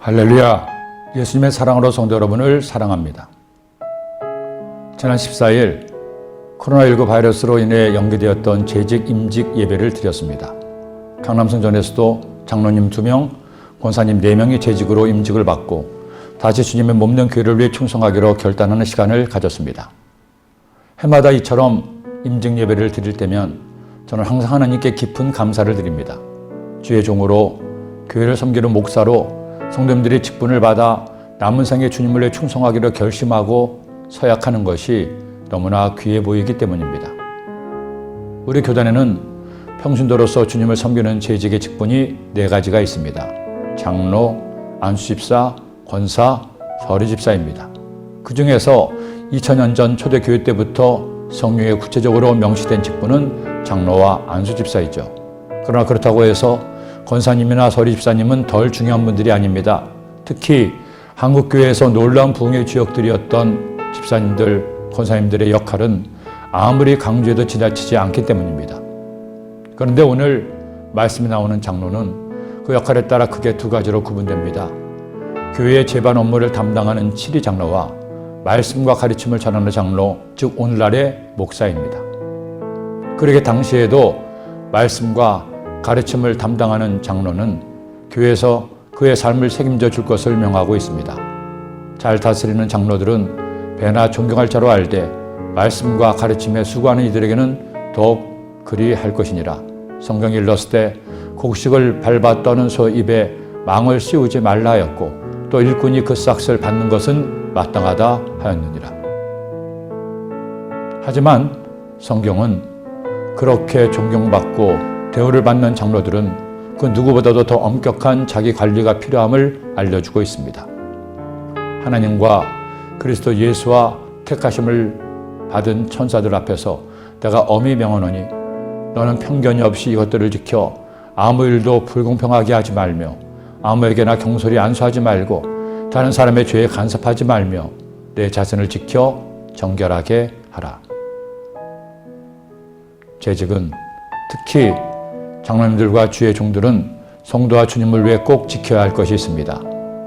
할렐루야! 예수님의 사랑으로 성도 여러분을 사랑합니다. 지난 14일 코로나19 바이러스로 인해 연기되었던 재직 임직 예배를 드렸습니다. 강남성전에서도 장로님 2명, 권사님 4명이 재직으로 임직을 받고 다시 주님의 몸된 교회를 위해 충성하기로 결단하는 시간을 가졌습니다. 해마다 이처럼 임직 예배를 드릴 때면 저는 항상 하나님께 깊은 감사를 드립니다. 주의 종으로 교회를 섬기는 목사로 성도님들이 직분을 받아 남은 생에 주님을 위해 충성하기로 결심하고 서약하는 것이 너무나 귀해 보이기 때문입니다. 우리 교단에는 평신도로서 주님을 섬기는 재직의 직분이 4가지가 있습니다. 장로, 안수집사, 권사, 서리집사입니다. 그 중에서 2000년 전 초대교회 때부터 성령에 구체적으로 명시된 직분은 장로와 안수집사이죠. 그러나 그렇다고 해서 권사님이나 서리집사님은 덜 중요한 분들이 아닙니다. 특히 한국교회에서 놀라운 부흥의 주역들이었던 집사님들, 권사님들의 역할은 아무리 강조해도 지나치지 않기 때문입니다. 그런데 오늘 말씀이 나오는 장로는 그 역할에 따라 크게 2가지로 구분됩니다. 교회의 제반 업무를 담당하는 7위 장로와 말씀과 가르침을 전하는 장로, 즉 오늘날의 목사입니다. 그러게 당시에도 말씀과 가르침을 담당하는 장로는 교회에서 그의 삶을 책임져 줄 것을 명하고 있습니다. 잘 다스리는 장로들은 배나 존경할 자로 알되 말씀과 가르침에 수고하는 이들에게는 더욱 그리할 것이니라. 성경이 일렀을 때 곡식을 밟아 떠는 소 입에 망을 씌우지 말라 하였고 또 일꾼이 그 싹을 받는 것은 마땅하다 하였느니라. 하지만 성경은 그렇게 존경받고 대우를 받는 장로들은 그 누구보다도 더 엄격한 자기 관리가 필요함을 알려주고 있습니다. 하나님과 그리스도 예수와 택하심을 받은 천사들 앞에서 내가 엄히 명하노니 너는 편견이 없이 이것들을 지켜 아무 일도 불공평하게 하지 말며 아무에게나 경솔히 안수하지 말고 다른 사람의 죄에 간섭하지 말며 내 자신을 지켜 정결하게 하라. 재직은 특히 장로님들과 주의 종들은 성도와 주님을 위해 꼭 지켜야 할 것이 있습니다.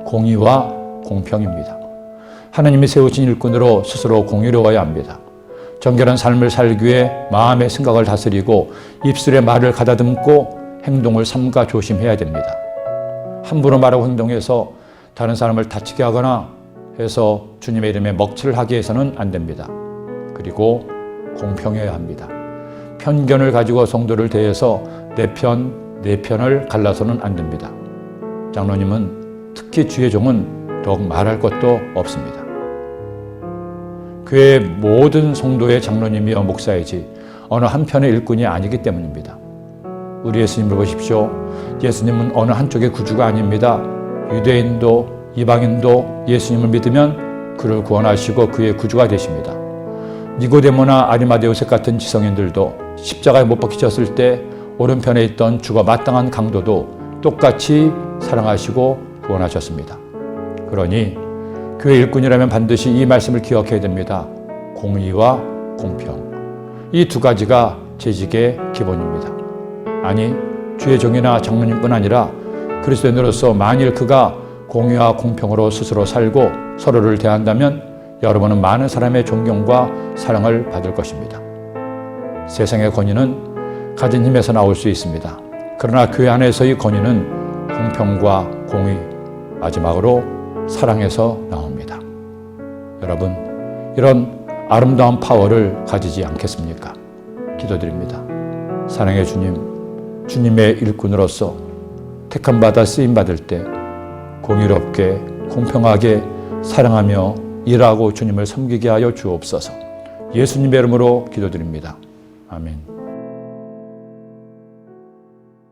공의와 공평입니다. 하나님이 세우신 일꾼으로 스스로 공의로워야 합니다. 정결한 삶을 살기 위해 마음의 생각을 다스리고 입술의 말을 가다듬고 행동을 삼가 조심해야 됩니다. 함부로 말하고 행동해서 다른 사람을 다치게 하거나 해서 주님의 이름에 먹칠을 하게 해서는 안 됩니다. 그리고 공평해야 합니다. 편견을 가지고 성도를 대해서 내 편을 갈라서는 안 됩니다. 장로님은 특히 주의 종은 더욱 말할 것도 없습니다. 교회의 모든 성도의 장로님이여 목사이지 어느 한편의 일꾼이 아니기 때문입니다. 우리 예수님을 보십시오. 예수님은 어느 한쪽의 구주가 아닙니다. 유대인도 이방인도 예수님을 믿으면 그를 구원하시고 그의 구주가 되십니다. 니고데모나 아리마대 요셉 같은 지성인들도 십자가에 못 박히셨을 때 오른편에 있던 죽어 마땅한 강도도 똑같이 사랑하시고 구원하셨습니다. 그러니 교회 일꾼이라면 반드시 이 말씀을 기억해야 됩니다. 공의와 공평. 이 2가지가 재직의 기본입니다. 아니, 주의 종이나 장로님뿐 아니라 그리스도인으로서 만일 그가 공의와 공평으로 스스로 살고 서로를 대한다면 여러분은 많은 사람의 존경과 사랑을 받을 것입니다. 세상의 권위는 가진 힘에서 나올 수 있습니다. 그러나 교회 안에서의 권위는 공평과 공의, 마지막으로 사랑에서 나옵니다. 여러분, 이런 아름다운 파워를 가지지 않겠습니까? 기도드립니다. 사랑의 주님, 주님의 일꾼으로서 택함받아 쓰임받을 때 공의롭게 공평하게 사랑하며 일하고 주님을 섬기게 하여 주옵소서. 예수님의 이름으로 기도드립니다. 아멘.